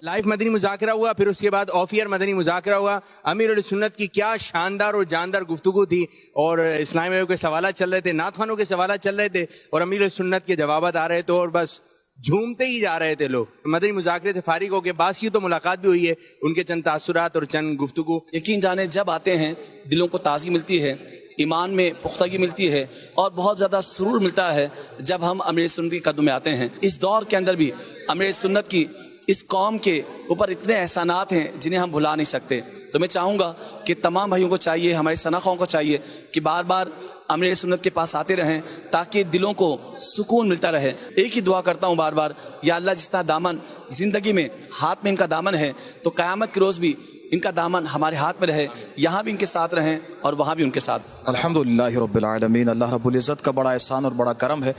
Life مدنی مذاکرہ ہوا، پھر اس کے بعد آف ایئر مدنی مذاکرہ ہوا. امیر علیہ سنت کی کیا شاندار اور جاندار گفتگو تھی، اور اسلامیوں کے سوالات چل رہے تھے، نعت خوانوں کے سوالات چل رہے تھے، اور امیر علیہ سنت کے جوابات آ رہے تھے، اور بس جھومتے ہی جا رہے تھے لوگ. مدنی مذاکرے سے فارغ ہو کے بعض کی تو ملاقات بھی ہوئی ہے، ان کے چند تاثرات اور چند گفتگو. یقین جانے جب آتے ہیں دلوں کو تازگی ملتی ہے، ایمان میں پختگی ملتی ہے، اور بہت زیادہ سرور ملتا ہے جب ہم امیر سنت کے قدم میں آتے ہیں. اس دور کے اندر بھی امیر سنت کی اس قوم کے اوپر اتنے احسانات ہیں جنہیں ہم بھلا نہیں سکتے. تو میں چاہوں گا کہ تمام بھائیوں کو چاہیے، ہمارے ثناءخواہوں کو چاہیے کہ بار بار امیر سنت کے پاس آتے رہیں تاکہ دلوں کو سکون ملتا رہے. ایک ہی دعا کرتا ہوں بار بار، یا اللہ جس طرح دامن زندگی میں ہاتھ میں ان کا دامن ہے، تو قیامت کے روز بھی ان کا دامن ہمارے ہاتھ میں رہے، یہاں بھی ان کے ساتھ رہیں اور وہاں بھی ان کے ساتھ. الحمدللہ رب العالمین. اللہ رب العزت کا بڑا احسان اور بڑا کرم ہے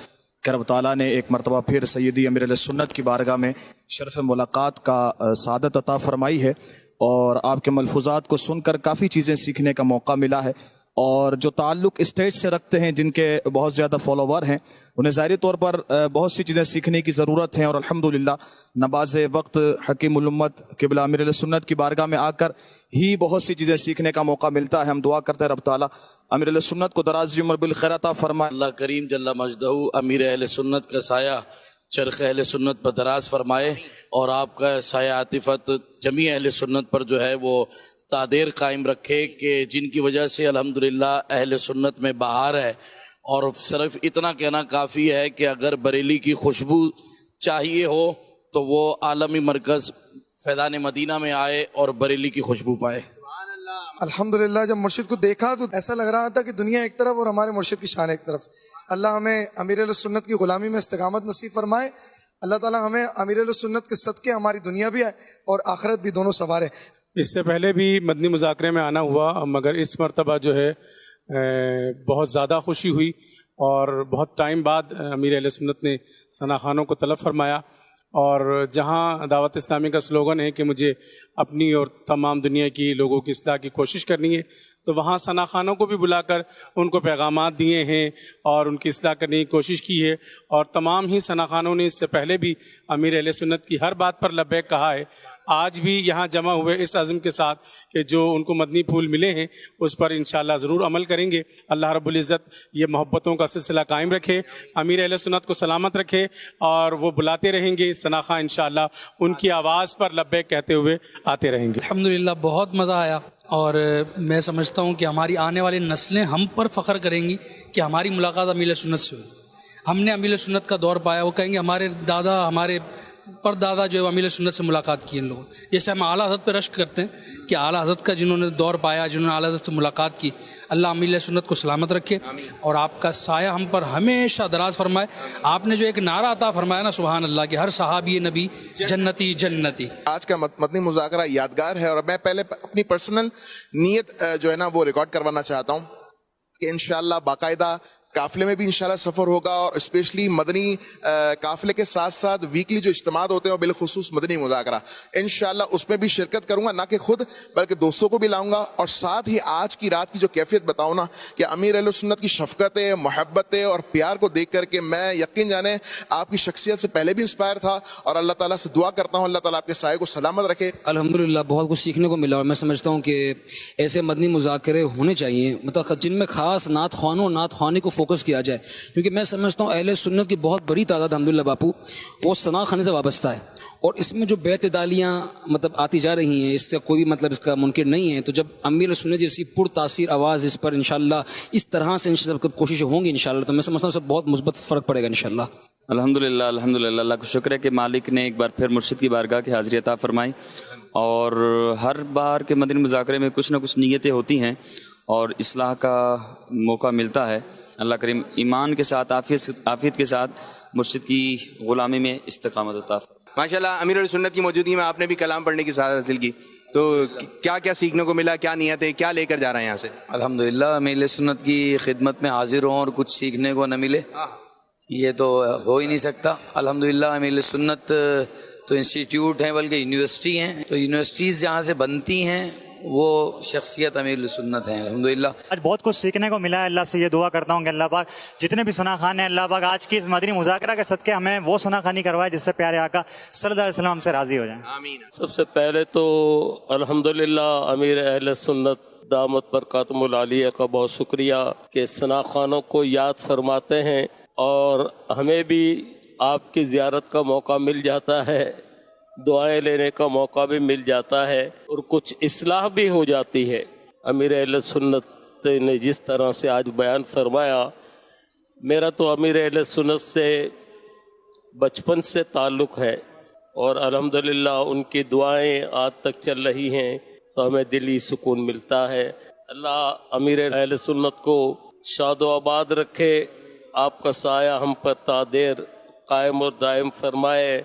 کہ رب تعالیٰ نے ایک مرتبہ پھر سیدی امیر علیہ سنت کی بارگاہ میں شرف ملاقات کا سعادت عطا فرمائی ہے، اور آپ کے ملفوظات کو سن کر کافی چیزیں سیکھنے کا موقع ملا ہے. اور جو تعلق اسٹیج سے رکھتے ہیں، جن کے بہت زیادہ فالوور ہیں، انہیں ظاہری طور پر بہت سی چیزیں سیکھنے کی ضرورت ہے. اور الحمدللہ نباز وقت حکیم الامت قبلہ امیر علیہ سنت کی بارگاہ میں آ کر ہی بہت سی چیزیں سیکھنے کا موقع ملتا ہے. ہم دعا کرتے ہیں رب تعالیٰ امیر علیہ سنت کو دراز عمر بالخیر عطا فرمائے. اللہ کریم جل مجدہ امیر اہل سنت کا سایہ چرخ اہل سنت پر دراز فرمائے، اور آپ کا سایہ عاطفت جمیع اہل سنت پر جو ہے وہ تادیر قائم رکھے، کہ جن کی وجہ سے الحمدللہ اہل سنت میں بہار ہے. اور صرف اتنا کہنا کافی ہے کہ اگر بریلی کی خوشبو چاہیے ہو تو وہ عالمی مرکز فیضان مدینہ میں آئے اور بریلی کی خوشبو پائے. الحمدللہ جب مرشد کو دیکھا تو ایسا لگ رہا تھا کہ دنیا ایک طرف اور ہمارے مرشد کی شان ایک طرف. اللہ ہمیں امیر علیہ سنت کی غلامی میں استقامت نصیب فرمائے. اللہ تعالیٰ ہمیں امیر علیہ سنت کے صدقے ہماری دنیا بھی ہے اور آخرت بھی دونوں سوارے. اس سے پہلے بھی مدنی مذاکرے میں آنا ہوا، مگر اس مرتبہ جو ہے بہت زیادہ خوشی ہوئی، اور بہت ٹائم بعد امیر اہل سنت نے ثناء خانوں کو طلب فرمایا. اور جہاں دعوت اسلامی کا سلوگن ہے کہ مجھے اپنی اور تمام دنیا کی لوگوں کی اصلاح کی کوشش کرنی ہے، تو وہاں ثناء خانوں کو بھی بلا کر ان کو پیغامات دیے ہیں اور ان کی اصلاح کرنے کی کوشش کی ہے. اور تمام ہی ثناء خانوں نے اس سے پہلے بھی امیر اہل سنت کی ہر بات پر لبیک کہا ہے. آج بھی یہاں جمع ہوئے اس عزم کے ساتھ کہ جو ان کو مدنی پھول ملے ہیں اس پر انشاءاللہ ضرور عمل کریں گے. اللہ رب العزت یہ محبتوں کا سلسلہ قائم رکھے، امیر اہل سنت کو سلامت رکھے، اور وہ بلاتے رہیں گے. ثناء خواہ انشاءاللہ ان کی آواز پر لبیک کہتے ہوئے آتے رہیں گے. الحمدللہ بہت مزہ آیا، اور میں سمجھتا ہوں کہ ہماری آنے والی نسلیں ہم پر فخر کریں گی کہ ہماری ملاقات امیر علیہ سنت سے ہوئی. ہم نے امیر علیہ سنت کا دور پایا، وہ کہیں گے ہمارے دادا ہمارے پر دادا جو ہے امیر علیہ سنت سے ملاقات کی ان لوگوں. جیسے ہم اعلیٰ حضرت پہ رشک کرتے ہیں کہ اعلیٰ حضرت کا جنہوں نے دور پایا، جنہوں نے اعلیٰ حضرت سے ملاقات کی، اللہ امیر علیہ سنت کو سلامت رکھے اور آپ کا سایہ ہم پر ہمیشہ دراز فرمائے. آپ نے جو ایک نعرہ عطا فرمایا نا، سبحان اللہ، کہ ہر صحابی نبی جنتی جنتی. آج کا مدنی مذاکرہ یادگار ہے، اور میں پہلے اپنی پرسنل نیت جو ہے نا وہ ریکارڈ کروانا چاہتا ہوں کہ انشاءاللہ باقاعدہ قافلے میں بھی انشاءاللہ سفر ہوگا، اور اسپیشلی مدنی قافلے کے ساتھ ساتھ ویکلی جو اجتماعات ہوتے ہیں، بالخصوص مدنی مذاکرہ، انشاءاللہ اس میں بھی شرکت کروں گا، نہ کہ خود بلکہ دوستوں کو بھی لاؤں گا. اور ساتھ ہی آج کی رات کی جو کیفیت بتاؤں نا، کہ امیر اہل سنت کی شفقتیں، محبتیں اور پیار کو دیکھ کر کے میں یقین جانے آپ کی شخصیت سے پہلے بھی انسپائر تھا، اور اللہ تعالیٰ سے دعا کرتا ہوں اللہ تعالیٰ آپ کے سائے کو سلامت رکھے. الحمدللہ بہت کچھ سیکھنے کو ملا، اور میں سمجھتا ہوں کہ ایسے مدنی مذاکرے ہونے چاہیے، مطلب جن میں خاص نعت خوانوں نعت خوانی کو فوکس کیا جائے، کیونکہ میں سمجھتا ہوں اہل سنت کی بہت بڑی تعداد الحمدللہ باپو وہ ثناء خانے سے وابستہ ہے، اور اس میں جو بیت دالیاں مطلب آتی جا رہی ہیں، اس کا کوئی مطلب اس کا منکر نہیں ہے. تو جب امیر سنت جیسی پر تاثیر آواز اس پر انشاءاللہ اس طرح سے انشاءاللہ کوششیں ہوں گی انشاءاللہ، تو میں سمجھتا ہوں اس سے بہت مثبت فرق پڑے گا انشاءاللہ. الحمدللہ الحمدللہ، اللہ کا شکر ہے کہ مالک نے ایک بار پھر مرشد کی بارگاہ کی حاضری عطا فرمائی. اور ہر بار کے مدنی مذاکرے میں کچھ نہ کچھ نیتیں ہوتی ہیں اور اصلاح کا موقع ملتا ہے. اللہ کریم ایمان کے ساتھ عافیت کے ساتھ مرشد کی غلامی میں استقامت عطا فرمائے. ماشاءاللہ امیر علیہ سنت کی موجودگی میں آپ نے بھی کلام پڑھنے کی سعادت حاصل کی، تو کیا کیا سیکھنے کو ملا، کیا نیت ہے، کیا لے کر جا رہے ہیں یہاں سے؟ الحمدللہ امیر علیہ سنت کی خدمت میں حاضر ہوں اور کچھ سیکھنے کو نہ ملے یہ تو ہو ہی نہیں سکتا. الحمدللہ امیر علیہ سنت تو انسٹیٹیوٹ ہیں بلکہ یونیورسٹی ہیں، تو یونیورسٹیز جہاں سے بنتی ہیں وہ شخصیت امیر سنت ہیں الحمدللہ. آج بہت کچھ سیکھنے کو ملا ہے. اللہ سے یہ دعا کرتا ہوں کہ اللہ پاک جتنے بھی ثنا خوان ہیں اللہ پاک آج کی اس مدنی مذاکرہ کے صدقے ہمیں وہ ثنا خوانی کروائے جس سے پیارے آقا صلی اللہ علیہ وسلم ہم سے راضی ہو جائیں. سب سے پہلے تو الحمدللہ امیر اہل سنت دامت برکاتہم العالیہ کا بہت شکریہ کہ ثنا خوانوں کو یاد فرماتے ہیں اور ہمیں بھی آپ کی زیارت کا موقع مل جاتا ہے, دعائیں لینے کا موقع بھی مل جاتا ہے اور کچھ اصلاح بھی ہو جاتی ہے. امیر اہل سنت نے جس طرح سے آج بیان فرمایا, میرا تو امیر اہل سنت سے بچپن سے تعلق ہے اور الحمدللہ ان کی دعائیں آج تک چل رہی ہیں تو ہمیں دلی سکون ملتا ہے. اللہ امیر اہل سنت کو شاد و آباد رکھے, آپ کا سایہ ہم پر تا دیر قائم اور دائم فرمائے.